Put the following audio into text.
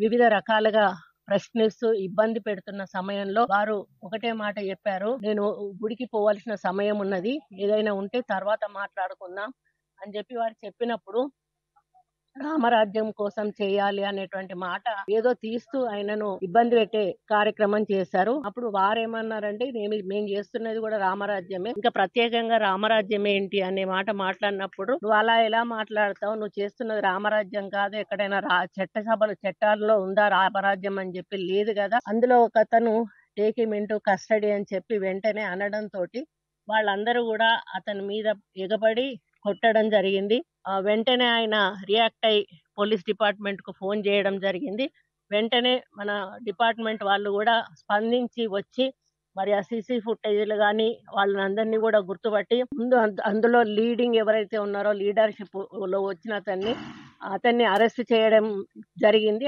వివిధ రకాలుగా ప్రశ్నిస్తూ ఇబ్బంది పెడుతున్న సమయంలో వారు ఒకటే మాట చెప్పారు. "నేను గుడికి పోవాల్సిన సమయం ఉన్నది. ఏదైనా ఉంటే తర్వాత మాట్లాడుకుందాం" అని చెప్పి వారు చెప్పినప్పుడు రామరాజ్యం కోసం చేయాలి అనేటువంటి మాట ఏదో తీస్తూ ఆయనను ఇబ్బంది పెట్టే కార్యక్రమం చేశారు. అప్పుడు వారేమన్నారంటే మేము చేస్తున్నది కూడా రామరాజ్యమే. ఇంకా ప్రత్యేకంగా రామరాజ్యం ఏంటి అనే మాట మాట్లాడినప్పుడు నువ్వు అలా ఎలా మాట్లాడతావు? నువ్వు చేస్తున్నది రామరాజ్యం కాదు. ఎక్కడైనా చట్టాల్లో ఉందా రామరాజ్యం అని చెప్పి లేదు కదా. అందులో ఒకతను టేక్ హిమ్ ఇంటూ కస్టడీ అని చెప్పి వెంటనే అనడంతోటి వాళ్ళందరూ కూడా అతని మీద ఎగబడి కొట్టడం జరిగింది. వెంటనే ఆయన రియాక్ట్ అయ్యి పోలీస్ డిపార్ట్‌మెంట్‌కు ఫోన్ జేయడం జరిగింది. వెంటనే మన డిపార్ట్‌మెంట్ వాళ్ళు గూడా స్పందించి వచ్చి మరి ఆ సీసీ ఫుటేజ్‌లు గాని వాళ్ళనందరిని గూడా గుర్తుపట్టి ముందు అందులో లీడింగ్ ఎవరైతే ఉన్నారో లీడర్‌షిప్‌లో వచ్చిన అతన్ని అరెస్ట్ చేయడం జరిగింది.